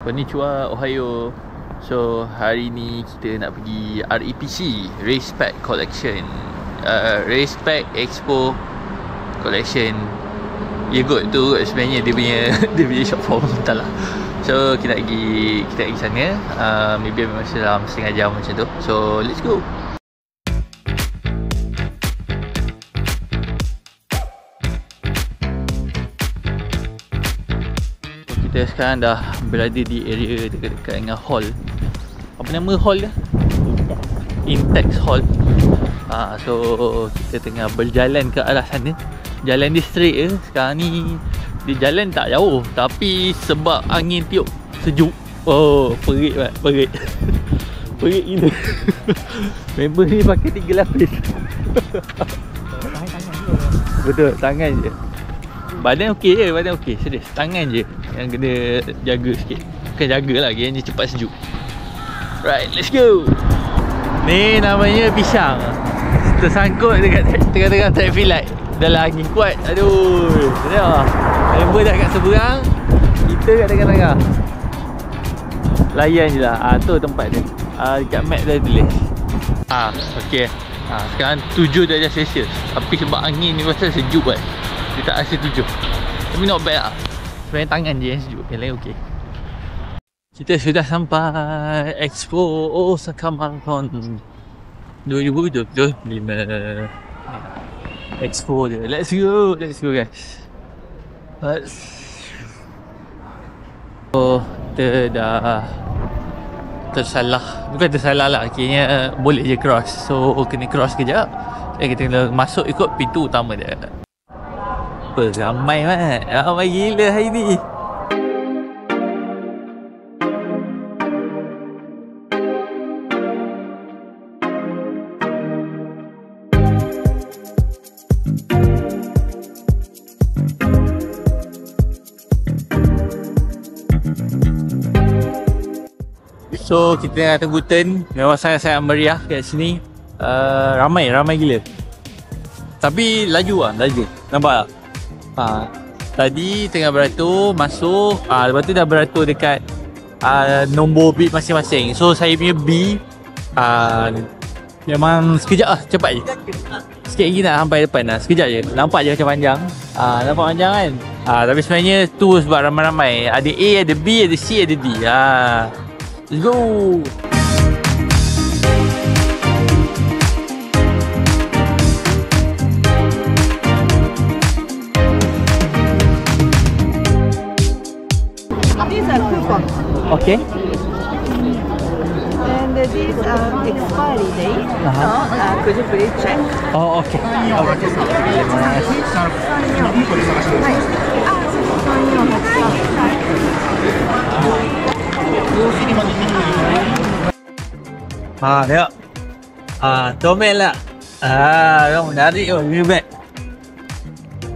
Konnichiwa, Ohio. So hari ni kita nak pergi REPC, Race Pack Collection, Race Pack Expo Collection. Ya good tu sebenarnya dia punya short form. Entahlah. So kita nak pergi sana, maybe masa dalam setengah jam macam tu. So let's go. Kita sekarang dah berada di area dekat-dekat dengan hall. Apa nama hall dia? Intex Hall. So kita tengah berjalan ke arah sana. Jalan dia straight je. Sekarang ni dia jalan tak jauh, tapi sebab angin tiup sejuk. Oh, perit kan? Perit. Perit gila. Member ni pakai 3 lapis. Betul, tangan je. Badan okey je, badan okey. Serius, tangan je yang kena jaga sikit. Bukan jagalah, kiranya cepat sejuk. Right, let's go. Ni namanya pisang. Tersangkut dekat tengah-tengah traffic light. Dalam angin kuat. Aduh, tengok. Member dah kat seberang, kita kat tengah-tengah. Layan je lah. Tu tempat dia. Dekat map dah tulis. Okey. Sekarang 7 darjah Celsius. Tapi sebab angin ni pasal sejuk kan, dia tak rasa 7. Tapi not bad lah. Sebenarnya tangan je yang sejuk, yang lain okey. Kita sudah sampai Expo Osaka Marathon 2025. Expo dia. Let's go guys. Kita dah tersalah. Bukan tersalah lah, akhirnya boleh je cross. So kena cross kejap. Kita kena masuk ikut pintu utama dia. Ramai mat. Ramai gila hari ni. So kita tengah tunggu turn. Memang sangat-sangat meriah kat sini. Ramai gila. Tapi laju. Nampak tak? Tadi tengah beratur masuk, lepas tu dah beratur dekat nombor bib masing-masing. So saya punya B memang sekejap lah, cepat je. Sikit lagi nak sampai depan lah, sekejap je. Nampak je macam panjang. Nampak panjang kan? Tapi sebenarnya tu sebab ramai-ramai. Ada A, ada B, ada C, ada D. Let's go. These are coupons. Okay. And these are expiry date. Could you please check? Oh, okay. Tengok. Comel lah. Orang menarik tu. Ini bag.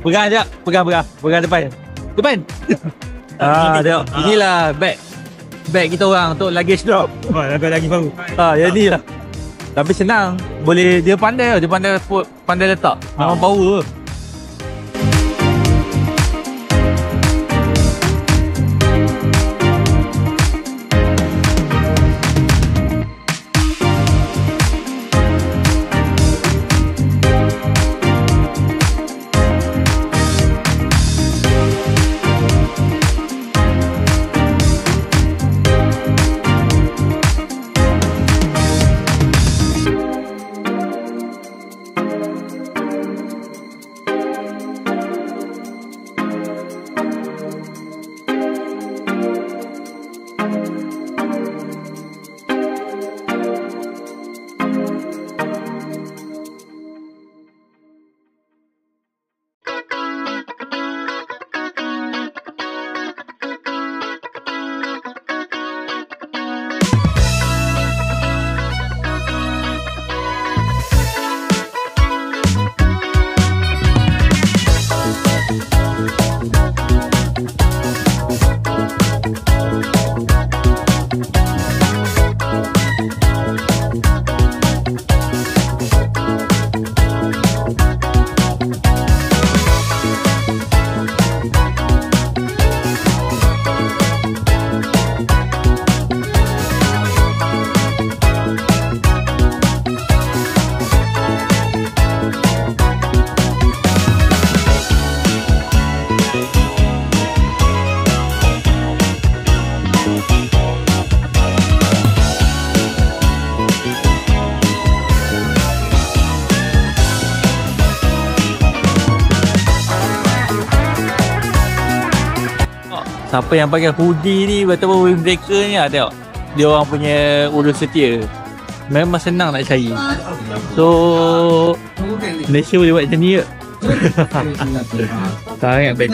Pegang sekejap. Pegang depan. Tengok. Inilah bag kita orang untuk luggage drop. Lagi baru. Yang ni lah. Tapi senang. Boleh, dia pandai letak. Memang power. Siapa yang pakai hoodie ni betul-betul mereka ni lah, tengok. Dia orang punya urus setia. Memang senang nak cari. So Malaysia boleh buat macam ni ke? Sangat baik.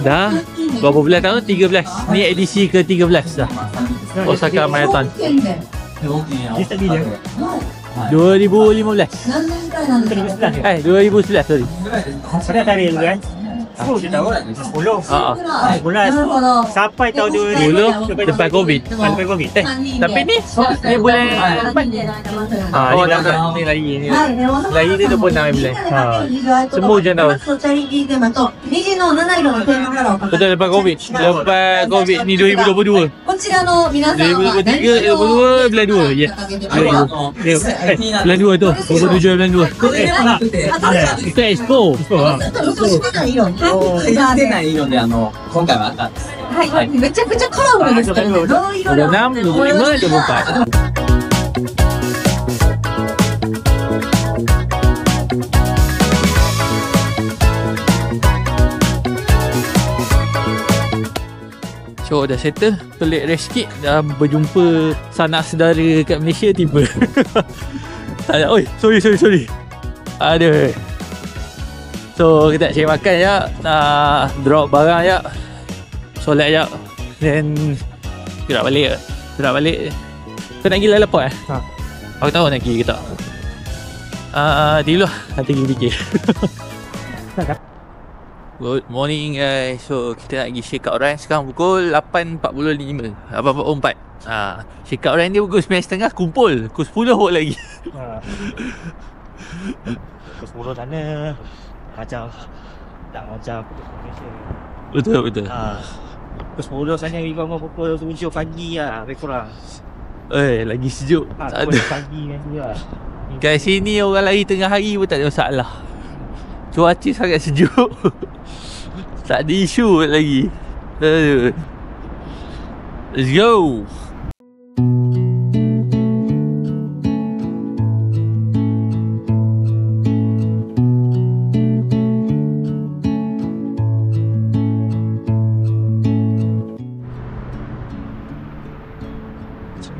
Dah berapa belas tahun? 13. Ni edisi ke 13 dah Osaka Marathon 2015. 2011 sorry. Pada tarikh tu kan 10 bulan sampai tahun 10 lepas Covid. Sampai Covid. Tapi ni bulan 4. Oh tak, ni lagi lagi dia 26 bulan. Semua je tahu. Betul, lepas Covid. Lepas Covid ni 2022. 2023, 2022 bulan 2. Yes. Bulan 2 tu. 27 bulan 2. Itu Expo. 出ない色で今回はあったんです。はい、めちゃくちゃカラフルですけど、どういう色 26, 25, 24. So dah settle, pelik rest sikit. Dah berjumpa sanak saudara kat Malaysia tiba. Oi, sorry. Aduh. So kita nak cari makan je, drop barang je, solat je, then gerak balik. Kau nak pergi Lalaport Aku tahu nak pergi ke tak. Dulu lah, nanti pergi fikir. Good morning guys. So kita nak pergi shake out run. Sekarang pukul 8.45 8.44. Shake out run dia pukul 9.30 kumpul. Pukul 10 buat lagi. Pukul 10 sana macam tak macam Malaysia. Betul. Pukul 10 sana we bangun pukul 7 pagi lah lebih kurang. Lagi sejuk. Tak ada. Pagi kan tu lah. Kat sini orang lari tengah hari pun tak ada masalah. Cuaca sangat sejuk. Tak ada isu lagi. Let's go.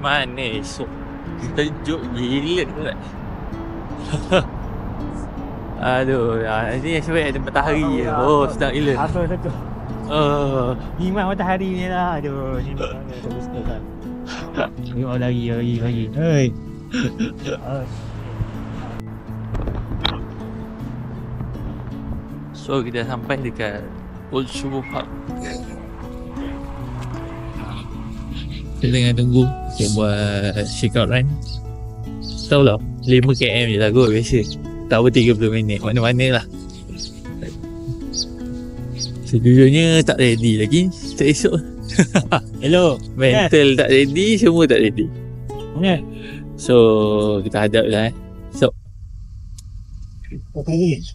Mana esok? Sejuk gila pula. Aduh, ni esok ada matahari je. Oh, sedap gila. Apa tu? Nikmat matahari ni lah. Aduh, nikmat sangat. Nikmat lagi. Hei. So kita sampai dekat Old Subuh Park. Kita tengah tunggu kita buat shake out run. Tahu lah 5 km je lah kot biasa. Tak apa 30 minit mana-mana lah. Sejujurnya tak ready lagi untuk esok. Hello. Mental tak ready, semua tak ready. Mana? So kita hadap lah So Okay.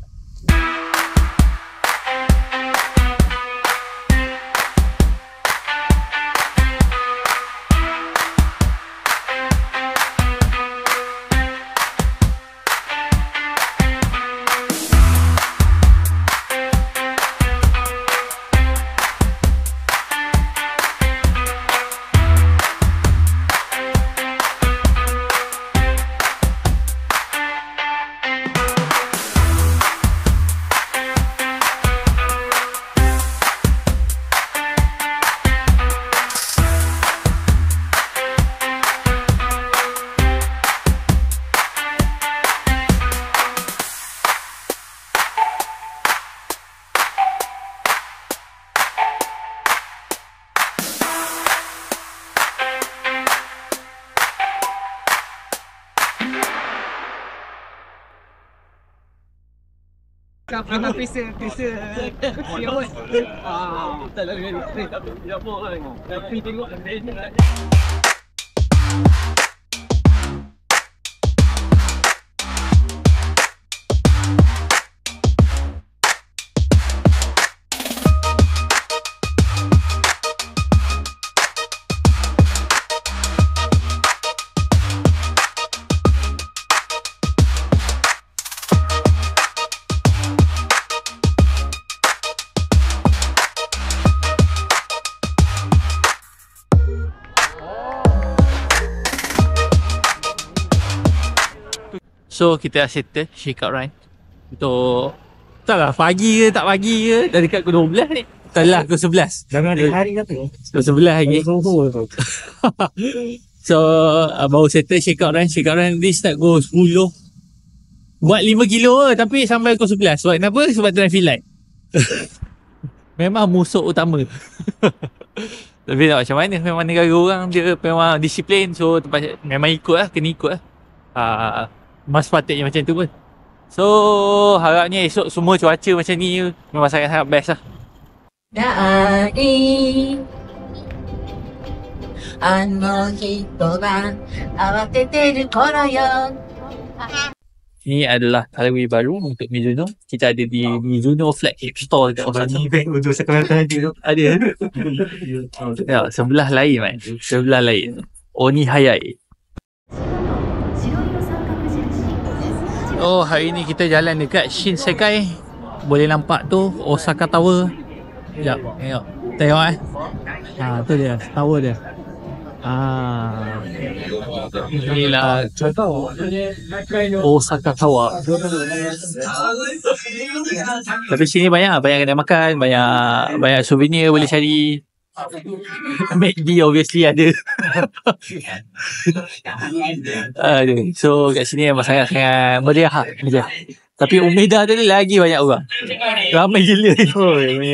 Apa pisa siawat. Tak lagi tak mau kan. Tapi tengok So kita dah settle check out run untuk tak lah pagi ke tak pagi ke, dah dekat pukul 12 ni. Tak lah pukul 11. Jangan ada hari kata. Pukul 11 lagi. So baru settle check out run ni start go 10. Buat 5 kilo je tapi sampai pukul 11. Sebab kenapa? Sebab traffic light. Memang musuh utama. Tapi tak macam mana, memang negara orang dia memang disiplin. So tempat memang ikut lah, kena ikut lah. Mas patutnya macam tu pun. So harapnya esok semua cuaca macam ni memang sangat-sangat best lah. Ini adalah colorway baru untuk Mizuno. Kita ada di Mizuno Flagship Store dekat Osaka. Untuk sekarang tadi tu. Ada. Ya, sebelah lain man. Sebelah lain. Oni Hayai. Oh, hari ni kita jalan dekat Shinsekai. Boleh nampak tu Osaka Tower. Sekejap, tengok. Tengok Tu dia, tower dia. Inilah Osaka Tower. Tapi sini banyak kedai makan, banyak souvenir boleh cari. McD obviously ada. So kat sini memang sangat-sangat meriah lah. Tapi Umeda tu lagi banyak orang. Ramai gila.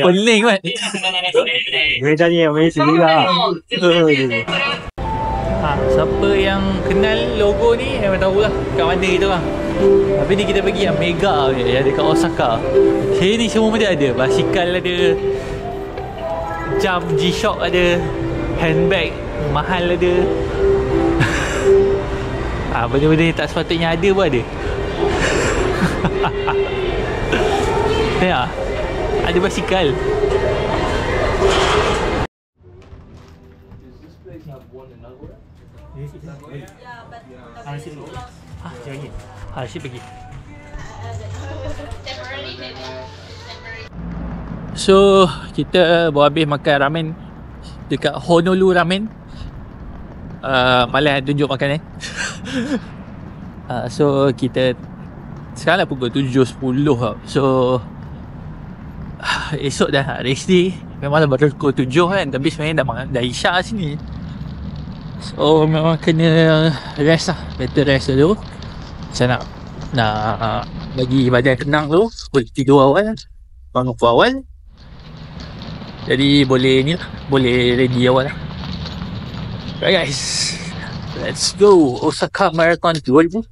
Pening kan. Umeda ni yang main sendiri lah. Siapa yang kenal logo ni memang tahu lah kat mana kita orang. Tapi ni kita pergi yang mega yang dekat Osaka. Sini semua macam ada. Basikal ada, jam G-Shock ada, handbag mahal ada. Benda-benda yang tak sepatutnya ada pun ada. Tengok, ada basikal. Asyik pergi. So kita baru habis makan ramen dekat Honolulu Ramen. Malas tunjuk makan so kita sekarang dah pukul 7.10 tau. So esok dah race day. Memang dah baru pukul 7 kan. Tapi sebenarnya dah isyak sini. So memang kena rest lah. Better rest dulu. Macam nak bagi badan tenang dulu. Boleh tidur awal, bangun pun awal. Jadi boleh ni lah, boleh ready awal lah. Right guys, let's go Osaka Marathon 2025.